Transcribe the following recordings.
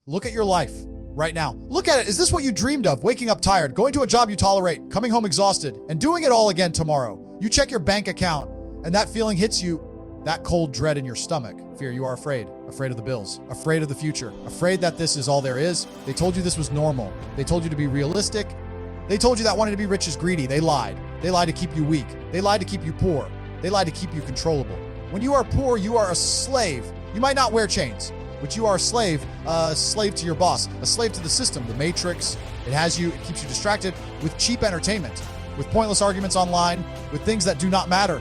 Look at your life right now. Look at it. Is this what you dreamed of? Waking up tired, going to a job you tolerate, coming home exhausted, and doing it all again tomorrow. You check your bank account, and that feeling hits you, that cold dread in your stomach. Fear, you are afraid. Afraid of the bills. Afraid of the future. Afraid that this is all there is. They told you this was normal. They told you to be realistic. They told you that wanting to be rich is greedy. They lied. They lied to keep you weak. They lied to keep you poor. They lied to keep you controllable. When you are poor, you are a slave. You might not wear chains, but you are a slave to your boss, a slave to the system, the matrix. It has you, it keeps you distracted with cheap entertainment, with pointless arguments online, with things that do not matter.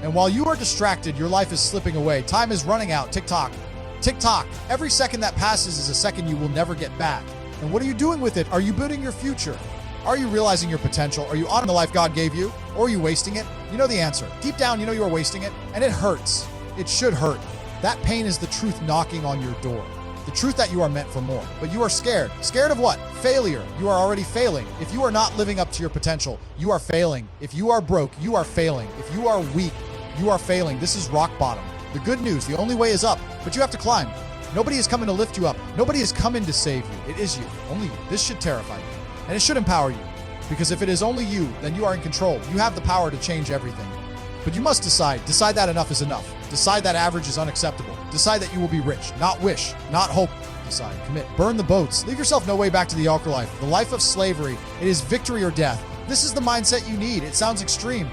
And while you are distracted, your life is slipping away. Time is running out. Tick-tock. Tick-tock. Every second that passes is a second you will never get back. And what are you doing with it? Are you building your future? Are you realizing your potential? Are you honoring the life God gave you? Or are you wasting it? You know the answer. Deep down, you know you are wasting it. And it hurts. It should hurt. That pain is the truth knocking on your door. The truth that you are meant for more. But you are scared. Scared of what? Failure. You are already failing. If you are not living up to your potential, you are failing. If you are broke, you are failing. If you are weak, you are failing. This is rock bottom. The good news, the only way is up, but you have to climb. Nobody is coming to lift you up. Nobody is coming to save you. It is you. Only you. This should terrify you. And it should empower you. Because if it is only you, then you are in control. You have the power to change everything. But you must decide. Decide that enough is enough. Decide that average is unacceptable. Decide that you will be rich. Not wish. Not hope. Decide. Commit. Burn the boats. Leave yourself no way back to the afterlife. The life of slavery. It is victory or death. This is the mindset you need. It sounds extreme.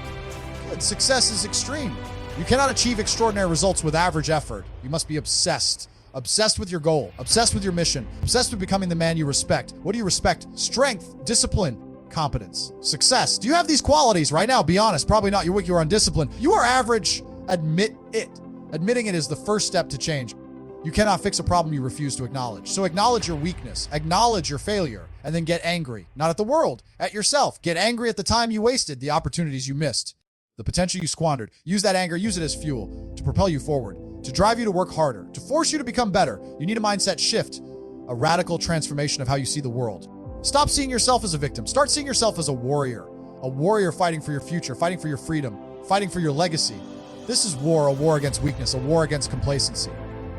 Good. Success is extreme. You cannot achieve extraordinary results with average effort. You must be obsessed. Obsessed with your goal. Obsessed with your mission. Obsessed with becoming the man you respect. What do you respect? Strength. Discipline. Competence. Success. Do you have these qualities right now? Be honest. Probably not. You're weak. You're undisciplined. You are average. Admit it. Admitting it is the first step to change. You cannot fix a problem you refuse to acknowledge. So acknowledge your weakness. Acknowledge your failure. And then get angry. Not at the world. At yourself. Get angry at the time you wasted. The opportunities you missed. The potential you squandered. Use that anger. Use it as fuel to propel you forward. To drive you to work harder. To force you to become better. You need a mindset shift. A radical transformation of how you see the world. Stop seeing yourself as a victim. Start seeing yourself as a warrior. A warrior fighting for your future, fighting for your freedom, fighting for your legacy. This is war, a war against weakness, a war against complacency.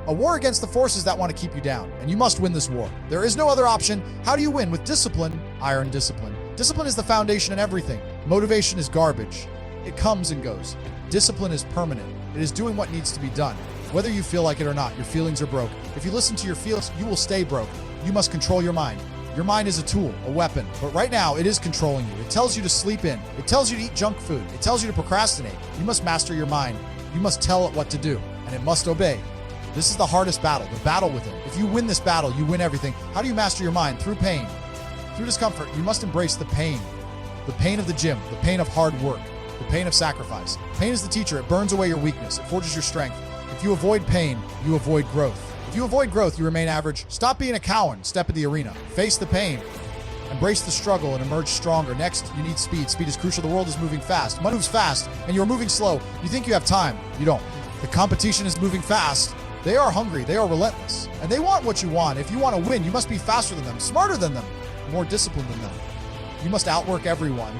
A war against the forces that want to keep you down. And you must win this war. There is no other option. How do you win? With discipline. Iron discipline. Discipline is the foundation in everything. Motivation is garbage. It comes and goes. Discipline is permanent. It is doing what needs to be done. Whether you feel like it or not, your feelings are broke. If you listen to your feelings, you will stay broke. You must control your mind. Your mind is a tool, a weapon, but right now it is controlling you. It tells you to sleep in. It tells you to eat junk food. It tells you to procrastinate. You must master your mind. You must tell it what to do, and it must obey. This is the hardest battle, the battle with it. If you win this battle, you win everything. How do you master your mind? Through pain. Through discomfort, you must embrace the pain. The pain of the gym, the pain of hard work, the pain of sacrifice. Pain is the teacher. It burns away your weakness. It forges your strength. If you avoid pain, you avoid growth. If you avoid growth, you remain average. Stop being a coward. Step in the arena. Face the pain. Embrace the struggle and emerge stronger. Next, you need speed. Speed is crucial. The world is moving fast. Money moves fast, and you're moving slow. You think you have time. You don't. The competition is moving fast. They are hungry. They are relentless. And they want what you want. If you want to win, you must be faster than them, smarter than them, more disciplined than them. You must outwork everyone.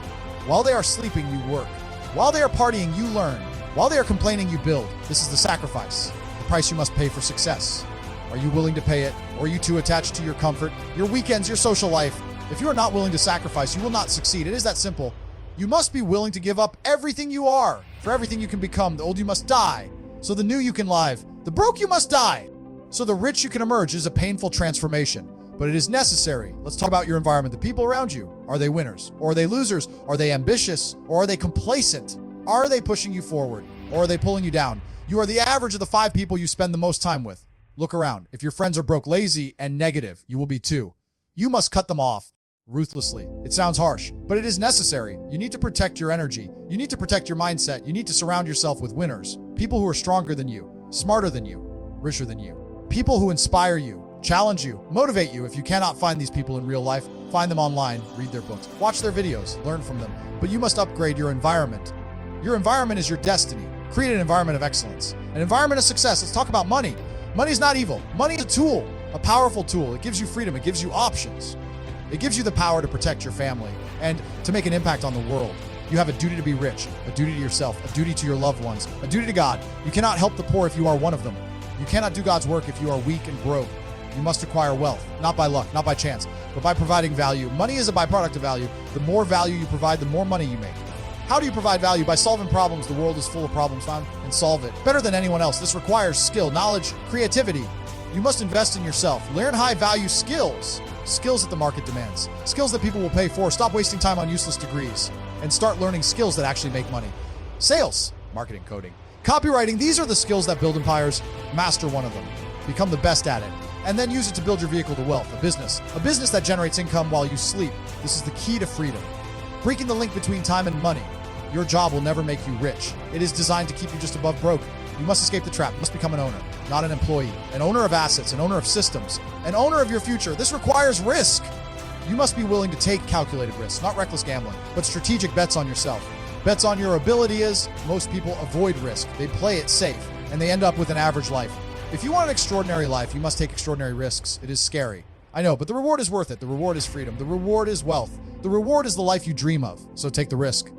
While they are sleeping, you work. While they are partying, you learn. While they are complaining, you build. This is the sacrifice. The price you must pay for success. Are you willing to pay it? Or are you too attached to your comfort, your weekends, your social life? If you are not willing to sacrifice, you will not succeed. It is that simple. You must be willing to give up everything you are for everything you can become. The old you must die, so the new you can live. The broke you must die, so the rich you can emerge. Is a painful transformation, but it is necessary. Let's talk about your environment. The people around you. Are they winners? Or are they losers? Are they ambitious? Or are they complacent? Are they pushing you forward? Or are they pulling you down? You are the average of the 5 people you spend the most time with. Look around. If your friends are broke, lazy, and negative, you will be too. You must cut them off ruthlessly. It sounds harsh, but it is necessary. You need to protect your energy. You need to protect your mindset. You need to surround yourself with winners. People who are stronger than you, smarter than you, richer than you. People who inspire you, challenge you, motivate you. If you cannot find these people in real life, find them online, read their books, watch their videos, learn from them. But you must upgrade your environment. Your environment is your destiny. Create an environment of excellence, an environment of success. Let's talk about money. Money is not evil. Money is a tool, a powerful tool. It gives you freedom. It gives you options. It gives you the power to protect your family and to make an impact on the world. You have a duty to be rich, a duty to yourself, a duty to your loved ones, a duty to God. You cannot help the poor if you are one of them. You cannot do God's work if you are weak and broke. You must acquire wealth, not by luck, not by chance, but by providing value. Money is a byproduct of value. The more value you provide, the more money you make. How do you provide value? By solving problems. The world is full of problems. Found and solve it better than anyone else. This requires skill, knowledge, creativity. You must invest in yourself. Learn high-value skills. Skills that the market demands. Skills that people will pay for. Stop wasting time on useless degrees and start learning skills that actually make money. Sales, marketing, coding, copywriting. These are the skills that build empires. Master one of them. Become the best at it. And then use it to build your vehicle to wealth. A business that generates income while you sleep. This is the key to freedom. Breaking the link between time and money. Your job will never make you rich. It is designed to keep you just above broke. You must escape the trap. You must become an owner, not an employee. An owner of assets, an owner of systems, an owner of your future. This requires risk. You must be willing to take calculated risks, not reckless gambling, but strategic bets on yourself. Bets on your ability is most people avoid risk. They play it safe, and they end up with an average life. If you want an extraordinary life, you must take extraordinary risks. It is scary. I know, but the reward is worth it. The reward is freedom. The reward is wealth. The reward is the life you dream of. So take the risk.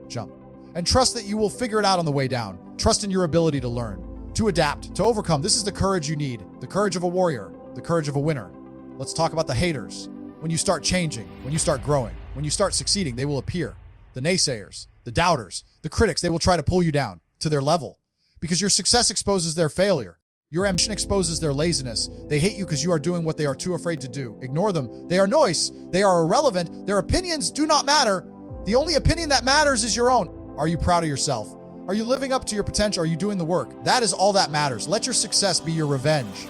Jump. And trust that you will figure it out on the way down. Trust in your ability to learn, to adapt, to overcome. This is the courage you need. The courage of a warrior. The courage of a winner. Let's talk about the haters. When you start changing, when you start growing, when you start succeeding, they will appear. The naysayers, the doubters, the critics, they will try to pull you down to their level because your success exposes their failure. Your ambition exposes their laziness. They hate you because you are doing what they are too afraid to do. Ignore them. They are noise. They are irrelevant. Their opinions do not matter. The only opinion that matters is your own. Are you proud of yourself? Are you living up to your potential? Are you doing the work? That is all that matters. Let your success be your revenge.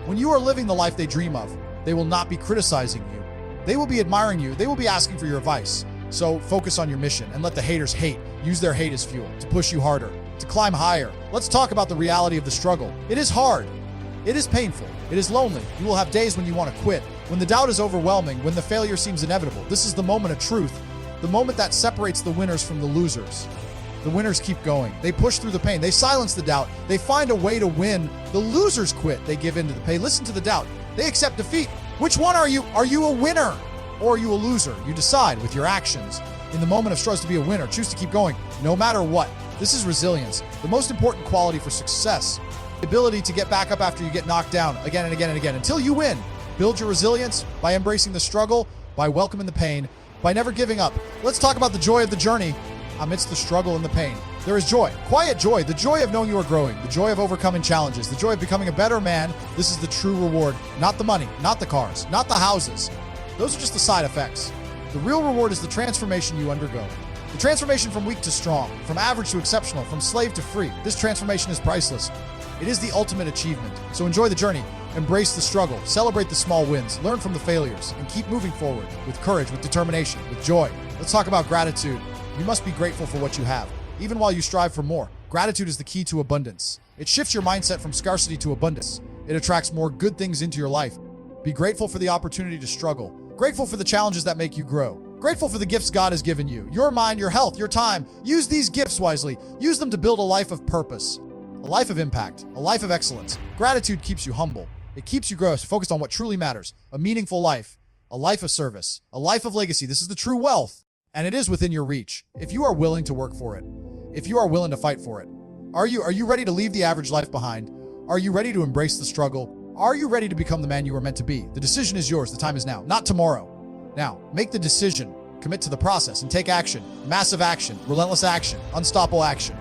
When you are living the life they dream of, they will not be criticizing you. They will be admiring you. They will be asking for your advice. So focus on your mission and let the haters hate. Use their hate as fuel to push you harder, to climb higher. Let's talk about the reality of the struggle. It is hard. It is painful. It is lonely. You will have days when you want to quit, when the doubt is overwhelming, when the failure seems inevitable. This is the moment of truth, the moment that separates the winners from the losers. The winners keep going. They push through the pain. They silence the doubt. They find a way to win. The losers quit. They give in to the pain. Listen to the doubt. They accept defeat. Which one are you? Are you a winner or are you a loser? You decide with your actions. In the moment of struggle to be a winner, choose to keep going no matter what. This is resilience, the most important quality for success. The ability to get back up after you get knocked down again and again and again until you win. Build your resilience by embracing the struggle, by welcoming the pain, by never giving up. Let's talk about the joy of the journey amidst the struggle and the pain. There is joy, quiet joy, the joy of knowing you are growing, the joy of overcoming challenges, the joy of becoming a better man. This is the true reward, not the money, not the cars, not the houses. Those are just the side effects. The real reward is the transformation you undergo. The transformation from weak to strong, from average to exceptional, from slave to free. This transformation is priceless. It is the ultimate achievement. So enjoy the journey, embrace the struggle, celebrate the small wins, learn from the failures, and keep moving forward with courage, with determination, with joy. Let's talk about gratitude. You must be grateful for what you have, even while you strive for more. Gratitude is the key to abundance. It shifts your mindset from scarcity to abundance. It attracts more good things into your life. Be grateful for the opportunity to struggle. Grateful for the challenges that make you grow. Grateful for the gifts God has given you. Your mind, your health, your time. Use these gifts wisely. Use them to build a life of purpose, a life of impact, a life of excellence. Gratitude keeps you humble. It keeps you focused on what truly matters. A meaningful life, a life of service, a life of legacy. This is the true wealth. And it is within your reach. If you are willing to work for it, if you are willing to fight for it, are you ready to leave the average life behind? Are you ready to embrace the struggle? Are you ready to become the man you were meant to be? The decision is yours. The time is now, not tomorrow. Now, make the decision, commit to the process, and take action. Massive action, relentless action, unstoppable action.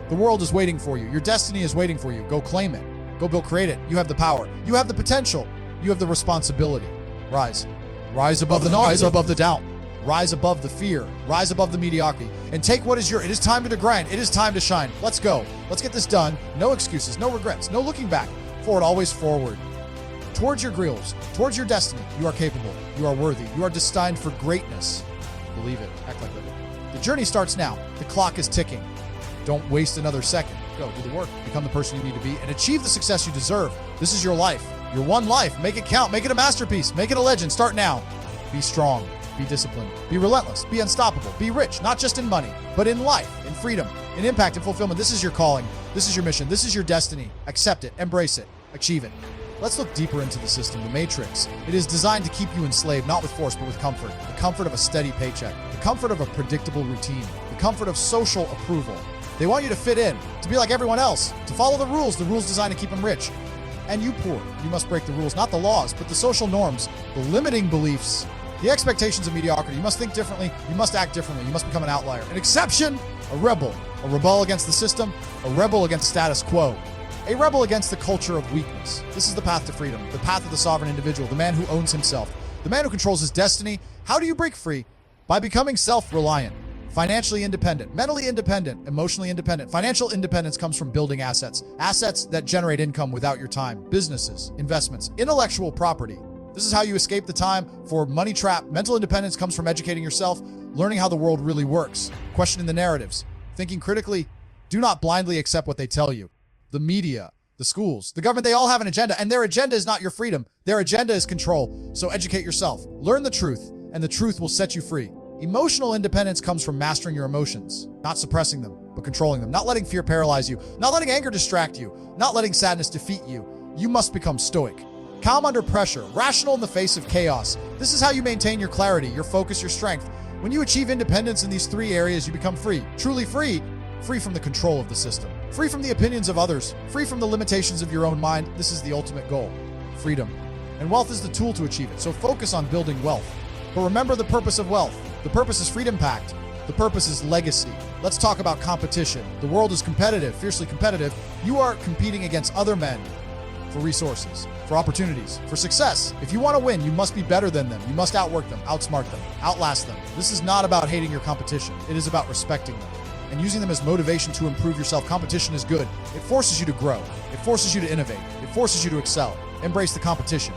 The world is waiting for you. Your destiny is waiting for you. Go claim it. Go build, create it. You have the power. You have the potential. You have the responsibility. Rise. Rise above the noise, rise above the doubt. Rise above the fear, rise above the mediocrity, and take what is yours. It is time to grind. It is time to shine. Let's go. Let's get this done. No excuses, no regrets, no looking back. Forward, always forward. Towards your goals, towards your destiny. You are capable. You are worthy. You are destined for greatness. Believe it. Act like it. The journey starts now. The clock is ticking. Don't waste another second. Go, do the work. Become the person you need to be and achieve the success you deserve. This is your life. Your one life. Make it count. Make it a masterpiece. Make it a legend. Start now. Be strong. Be disciplined, be relentless, be unstoppable, be rich, not just in money, but in life, in freedom, in impact, and fulfillment. This is your calling. This is your mission. This is your destiny. Accept it, embrace it, achieve it. Let's look deeper into the system, the matrix. It is designed to keep you enslaved, not with force, but with comfort. The comfort of a steady paycheck, the comfort of a predictable routine, the comfort of social approval. They want you to fit in, to be like everyone else, to follow the rules designed to keep them rich. and you poor. You must break the rules, not the laws, but the social norms, the limiting beliefs, the expectations of mediocrity. You must think differently. You must act differently. You must become an outlier, an exception, a rebel against the system, a rebel against status quo, a rebel against the culture of weakness. This is the path to freedom, the path of the sovereign individual, the man who owns himself, the man who controls his destiny. How do you break free? By becoming self-reliant, financially independent, mentally independent, emotionally independent. Financial independence comes from building assets that generate income without your time, businesses, investments, intellectual property. This is how you escape the time for money trap. Mental independence comes from educating yourself, learning how the world really works, questioning the narratives, thinking critically. Do not blindly accept what they tell you. The media, the schools, the government, they all have an agenda, and their agenda is not your freedom. Their agenda is control. So educate yourself, learn the truth, and the truth will set you free. Emotional independence comes from mastering your emotions, not suppressing them, but controlling them, not letting fear paralyze you, not letting anger distract you, not letting sadness defeat you. You must become stoic, calm under pressure, rational in the face of chaos. This is how you maintain your clarity, your focus, your strength. When you achieve independence in these three areas, you become free, truly free, free from the control of the system, free from the opinions of others, free from the limitations of your own mind. This is the ultimate goal, freedom. And wealth is the tool to achieve it. So focus on building wealth. But remember the purpose of wealth. The purpose is freedom pact. The purpose is legacy. Let's talk about competition. The world is competitive, fiercely competitive. You are competing against other men for resources, for opportunities, for success. If you want to win, you must be better than them. You must outwork them, outsmart them, outlast them. This is not about hating your competition. It is about respecting them and using them as motivation to improve yourself. Competition is good. It forces you to grow. It forces you to innovate. It forces you to excel. Embrace the competition.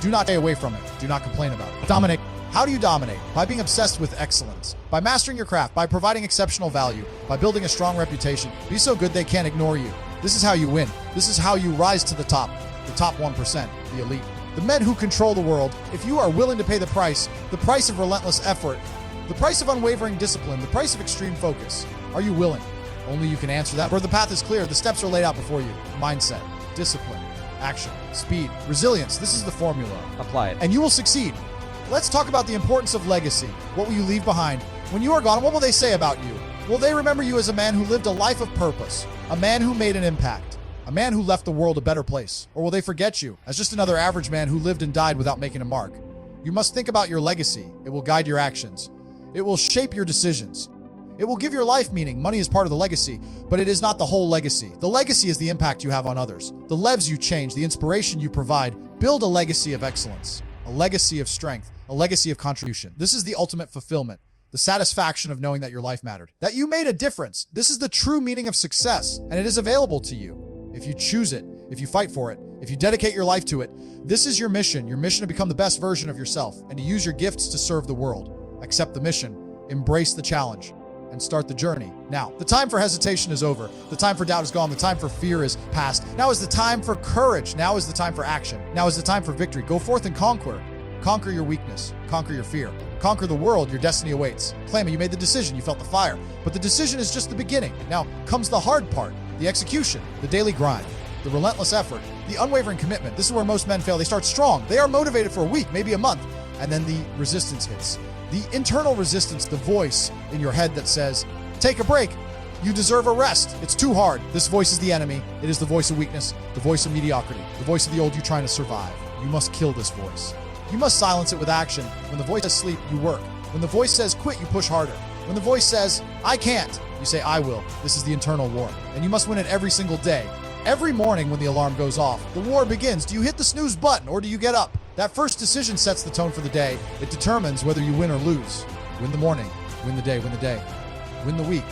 Do not stay away from it. Do not complain about it. Dominate. How do you dominate? By being obsessed with excellence, by mastering your craft, by providing exceptional value, by building a strong reputation. Be so good they can't ignore you. This is how you win. This is how you rise to the top 1%, the elite. The men who control the world. If you are willing to pay the price of relentless effort, the price of unwavering discipline, the price of extreme focus. Are you willing? Only you can answer that. For the path is clear. The steps are laid out before you. Mindset, discipline, action, speed, resilience. This is the formula. Apply it. And you will succeed. Let's talk about the importance of legacy. What will you leave behind? When you are gone, what will they say about you? Will they remember you as a man who lived a life of purpose, a man who made an impact, a man who left the world a better place? Or will they forget you as just another average man who lived and died without making a mark? You must think about your legacy. It will guide your actions. It will shape your decisions. It will give your life meaning. Money is part of the legacy, but it is not the whole legacy. The legacy is the impact you have on others, the lives you change, the inspiration you provide. Build a legacy of excellence, a legacy of strength, a legacy of contribution. This is the ultimate fulfillment, the satisfaction of knowing that your life mattered, that you made a difference. This is the true meaning of success, and it is available to you. If you choose it, if you fight for it, if you dedicate your life to it, this is your mission to become the best version of yourself and to use your gifts to serve the world. Accept the mission, embrace the challenge, and start the journey. Now, the time for hesitation is over. The time for doubt is gone. The time for fear is past. Now is the time for courage. Now is the time for action. Now is the time for victory. Go forth and conquer. Conquer your weakness. Conquer your fear. Conquer the world. Your destiny awaits. Claim it. You made the decision. You felt the fire. But the decision is just the beginning. Now comes the hard part, the execution, the daily grind, the relentless effort, the unwavering commitment. This is where most men fail. They start strong. They are motivated for a week, maybe a month, and then the resistance hits. The internal resistance, the voice in your head that says, take a break. You deserve a rest. It's too hard. This voice is the enemy. It is the voice of weakness, the voice of mediocrity, the voice of the old you trying to survive. You must kill this voice. You must silence it with action. When the voice says sleep, you work. When the voice says quit, you push harder. When the voice says, I can't, you say, I will. This is the internal war. And you must win it every single day. Every morning when the alarm goes off, the war begins. Do you hit the snooze button or do you get up? That first decision sets the tone for the day. It determines whether you win or lose. Win the morning, win the day, win the day. Win the week,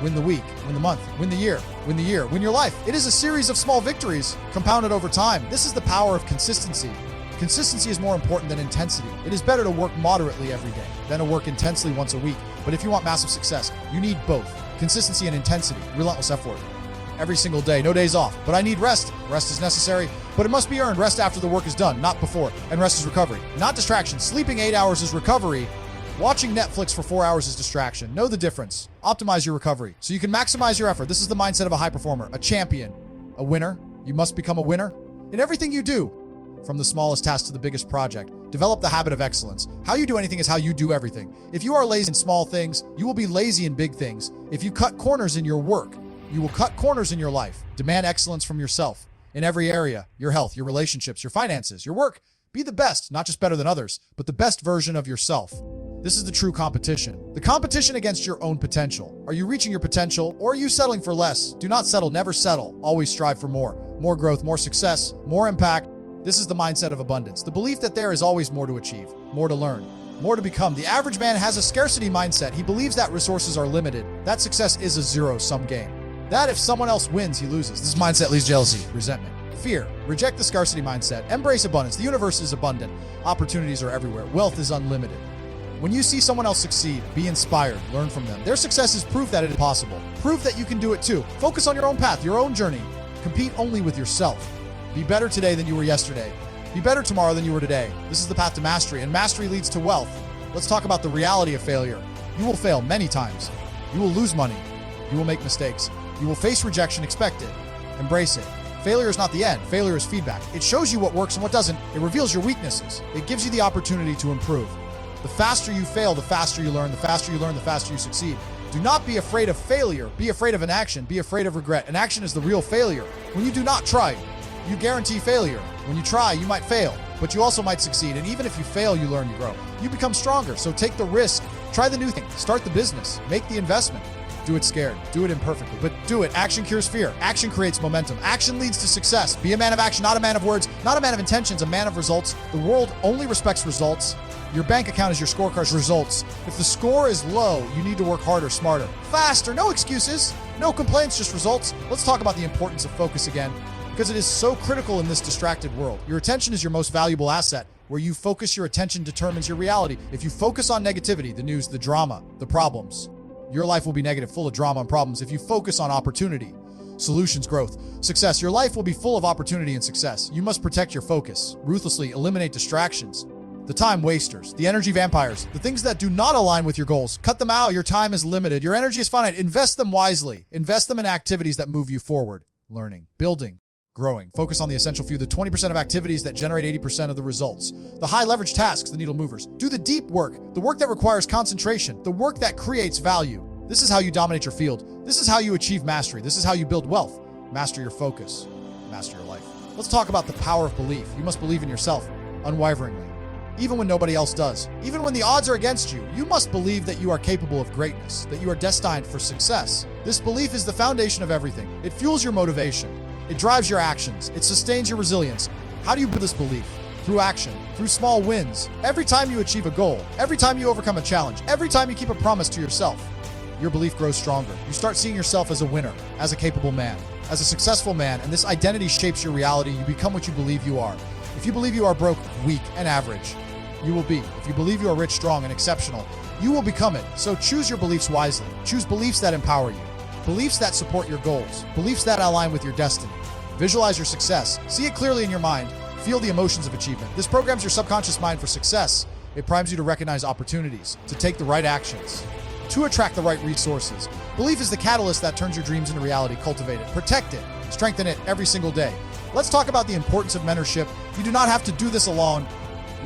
win the week, win the month, win the year, win your life. It is a series of small victories compounded over time. This is the power of consistency. Consistency is more important than intensity. It is better to work moderately every day than to work intensely once a week. But if you want massive success, you need both. Consistency and intensity, relentless effort. Every single day, no days off. But I need rest. Rest is necessary, but it must be earned. Rest after the work is done, not before. And rest is recovery, not distraction. Sleeping 8 hours is recovery. Watching Netflix for 4 hours is distraction. Know the difference. Optimize your recovery so you can maximize your effort. This is the mindset of a high performer, a champion, a winner. You must become a winner in everything you do, from the smallest task to the biggest project. Develop the habit of excellence. How you do anything is how you do everything. If you are lazy in small things, you will be lazy in big things. If you cut corners in your work, you will cut corners in your life. Demand excellence from yourself. in every area, your health, your relationships, your finances, your work. Be the best, not just better than others, but the best version of yourself. This is the true competition. The competition against your own potential. Are you reaching your potential, or are you settling for less? Do not settle, never settle. Always strive for more. More growth, more success, more impact. This is the mindset of abundance. The belief that there is always more to achieve, more to learn, more to become. The average man has a scarcity mindset. He believes that resources are limited, that success is a zero-sum game, that if someone else wins, he loses. This mindset leads jealousy, resentment, fear. Reject the scarcity mindset. Embrace abundance. The universe is abundant. Opportunities are everywhere. Wealth is unlimited. When you see someone else succeed, be inspired, learn from them. Their success is proof that it is possible. Proof that you can do it too. Focus on your own path, your own journey. Compete only with yourself. Be better today than you were yesterday. Be better tomorrow than you were today. This is the path to mastery, and mastery leads to wealth. Let's talk about the reality of failure. You will fail many times. You will lose money. You will make mistakes. You will face rejection. Expect it. Embrace it. Failure is not the end. Failure is feedback. It shows you what works and what doesn't. It reveals your weaknesses. It gives you the opportunity to improve. The faster you fail, the faster you learn. The faster you learn, the faster you succeed. Do not be afraid of failure. Be afraid of inaction. Be afraid of regret. Inaction is the real failure. When you do not try, you guarantee failure. When you try, you might fail, but you also might succeed. And even if you fail, you learn, you grow. You become stronger. So take the risk. Try the new thing. Start the business. Make the investment. Do it scared. Do it imperfectly, but do it. Action cures fear. Action creates momentum. Action leads to success. Be a man of action, not a man of words, not a man of intentions, a man of results. The world only respects results. Your bank account is your scorecard's results. If the score is low, you need to work harder, smarter, faster. No excuses, no complaints, just results. Let's talk about the importance of focus again, because it is so critical in this distracted world. Your attention is your most valuable asset. Where you focus your attention determines your reality. If you focus on negativity, the news, the drama, the problems, your life will be negative, full of drama and problems. If you focus on opportunity, solutions, growth, success, your life will be full of opportunity and success. You must protect your focus, ruthlessly eliminate distractions, the time wasters, the energy vampires, the things that do not align with your goals. Cut them out. Your time is limited. Your energy is finite. Invest them wisely. Invest them in activities that move you forward, learning, building, growing. Focus on the essential few, the 20% of activities that generate 80% of the results. The high leverage tasks, the needle movers. Do the deep work, the work that requires concentration, the work that creates value. This is how you dominate your field. This is how you achieve mastery. This is how you build wealth. Master your focus. Master your life. Let's talk about the power of belief. You must believe in yourself unwaveringly, even when nobody else does. Even when the odds are against you, you must believe that you are capable of greatness, that you are destined for success. This belief is the foundation of everything. It fuels your motivation. It drives your actions. It sustains your resilience. How do you build this belief? Through action, through small wins. Every time you achieve a goal, every time you overcome a challenge, every time you keep a promise to yourself, your belief grows stronger. You start seeing yourself as a winner, as a capable man, as a successful man, and this identity shapes your reality. You become what you believe you are. If you believe you are broke, weak, and average, you will be. If you believe you are rich, strong, and exceptional, you will become it. So choose your beliefs wisely. Choose beliefs that empower you. Beliefs that support your goals. Beliefs that align with your destiny. Visualize your success. See it clearly in your mind. Feel the emotions of achievement. This programs your subconscious mind for success. It primes you to recognize opportunities, to take the right actions, to attract the right resources. Belief is the catalyst that turns your dreams into reality. Cultivate it, protect it, strengthen it every single day. Let's talk about the importance of mentorship. You do not have to do this alone.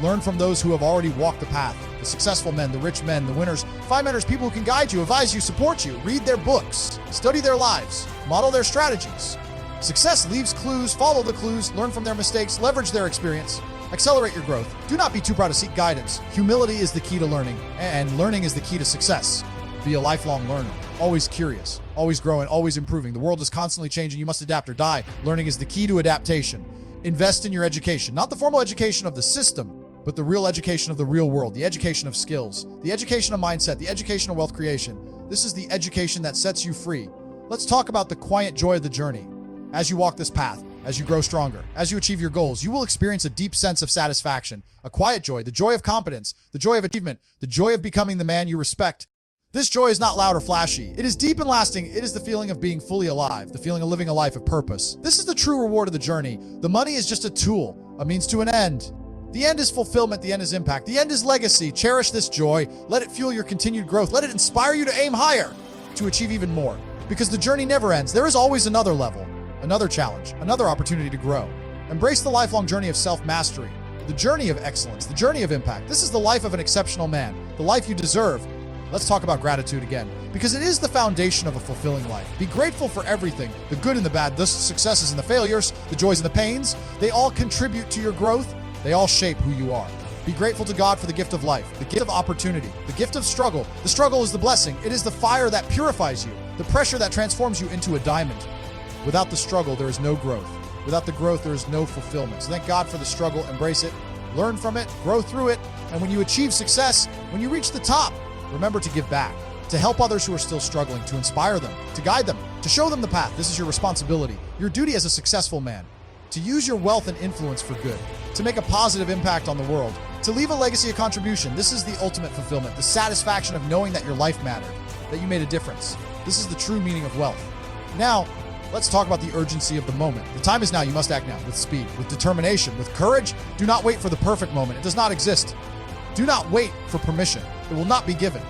Learn from those who have already walked the path. The successful men, the rich men, the winners. Find mentors, people who can guide you, advise you, support you. Read their books, study their lives, model their strategies. Success leaves clues. Follow the clues. Learn from their mistakes. Leverage their experience. Accelerate your growth. Do not be too proud to seek guidance. Humility is the key to learning, and learning is the key to success. Be a lifelong learner. Always curious, always growing, always improving. The world is constantly changing. You must adapt or die. Learning is the key to adaptation. Invest in your education, not the formal education of the system, but the real education of the real world, the education of skills, the education of mindset, the education of wealth creation. This is the education that sets you free. Let's talk about the quiet joy of the journey. As you walk this path, as you grow stronger, as you achieve your goals, you will experience a deep sense of satisfaction, a quiet joy, the joy of competence, the joy of achievement, the joy of becoming the man you respect. This joy is not loud or flashy. It is deep and lasting. It is the feeling of being fully alive, the feeling of living a life of purpose. This is the true reward of the journey. The money is just a tool, a means to an end. The end is fulfillment. The end is impact. The end is legacy. Cherish this joy. Let it fuel your continued growth. Let it inspire you to aim higher, to achieve even more. Because the journey never ends. There is always another level, another challenge, another opportunity to grow. Embrace the lifelong journey of self-mastery, the journey of excellence, the journey of impact. This is the life of an exceptional man, the life you deserve. Let's talk about gratitude again, because it is the foundation of a fulfilling life. Be grateful for everything, the good and the bad, the successes and the failures, the joys and the pains. They all contribute to your growth. They all shape who you are. Be grateful to God for the gift of life, the gift of opportunity, the gift of struggle. The struggle is the blessing. It is the fire that purifies you, the pressure that transforms you into a diamond. Without the struggle, there is no growth. Without the growth, there is no fulfillment. So thank God for the struggle. Embrace it, learn from it, grow through it. And when you achieve success, when you reach the top, remember to give back, to help others who are still struggling, to inspire them, to guide them, to show them the path. This is your responsibility, your duty as a successful man, to use your wealth and influence for good, to make a positive impact on the world, to leave a legacy of contribution. This is the ultimate fulfillment, the satisfaction of knowing that your life mattered, that you made a difference. This is the true meaning of wealth. Now, let's talk about the urgency of the moment. The time is now. You must act now with speed, with determination, with courage. Do not wait for the perfect moment. It does not exist. Do not wait for permission. It will not be given.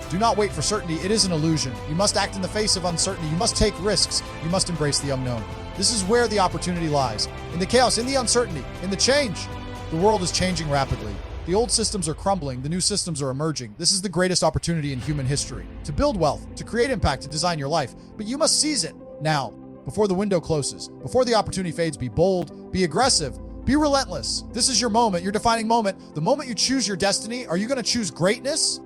Do not wait for certainty. It is an illusion. You must act in the face of uncertainty. You must take risks. You must embrace the unknown. This is where the opportunity lies. In the chaos, in the uncertainty, in the change. The world is changing rapidly. The old systems are crumbling. The new systems are emerging. This is the greatest opportunity in human history. To build wealth, to create impact, to design your life. But you must seize it now, before the window closes, before the opportunity fades. Be bold, be aggressive, be relentless. This is your moment, your defining moment. The moment you choose your destiny, are you going to choose greatness?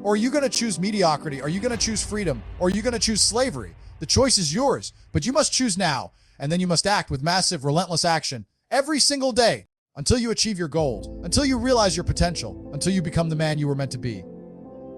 Or are you going to choose mediocrity? Are you going to choose freedom? Or are you going to choose slavery? The choice is yours, but you must choose now. And then you must act with massive, relentless action every single day until you achieve your goals, until you realize your potential, until you become the man you were meant to be.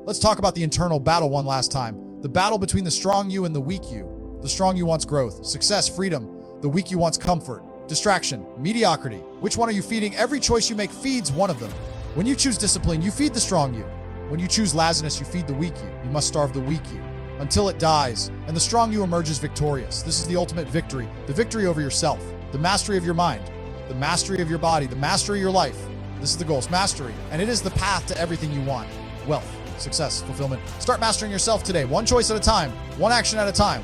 Let's talk about the internal battle one last time. The battle between the strong you and the weak you. The strong you wants growth, success, freedom. The weak you wants comfort, distraction, mediocrity. Which one are you feeding? Every choice you make feeds one of them. When you choose discipline, you feed the strong you. When you choose laziness, you feed the weak you. You must starve the weak you until it dies, and the strong you emerges victorious. This is the ultimate victory, the victory over yourself, the mastery of your mind, the mastery of your body, the mastery of your life. This is the goal, it's mastery, and it is the path to everything you want. Wealth, success, fulfillment. Start mastering yourself today, one choice at a time, one action at a time,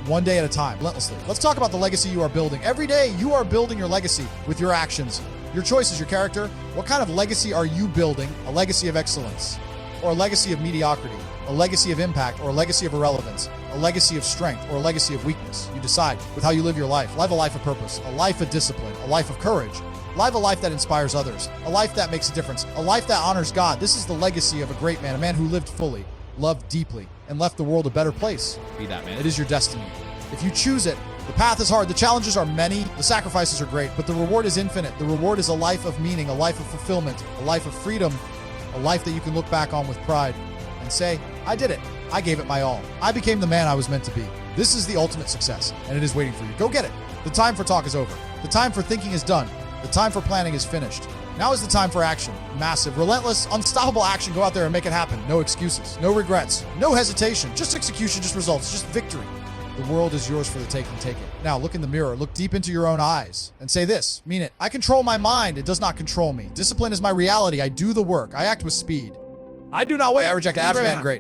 one day at a time, relentlessly. Let's talk about the legacy you are building. Every day, you are building your legacy with your actions, your choices, your character. What kind of legacy are you building? A legacy of excellence, or a legacy of mediocrity, a legacy of impact, or a legacy of irrelevance, a legacy of strength, or a legacy of weakness? You decide with how you live your life. Live a life of purpose, a life of discipline, a life of courage. Live a life that inspires others, a life that makes a difference, a life that honors God. This is the legacy of a great man, a man who lived fully, loved deeply, and left the world a better place. Be that man. It is your destiny. If you choose it, the path is hard, the challenges are many, the sacrifices are great, but the reward is infinite. The reward is a life of meaning, a life of fulfillment, a life of freedom, a life that you can look back on with pride and say, I did it. I gave it my all. I became the man I was meant to be. This is the ultimate success, and it is waiting for you. Go get it. The time for talk is over. The time for thinking is done. The time for planning is finished. Now is the time for action. Massive, relentless, unstoppable action. Go out there and make it happen. No excuses, no regrets, no hesitation, just execution, just results, just victory. The world is yours for the taking. Take it. Now look in the mirror, look deep into your own eyes and say this, mean it. I control my mind. It does not control me. Discipline is my reality. I do the work. I act with speed. I do not wait. I reject abs, man. Great.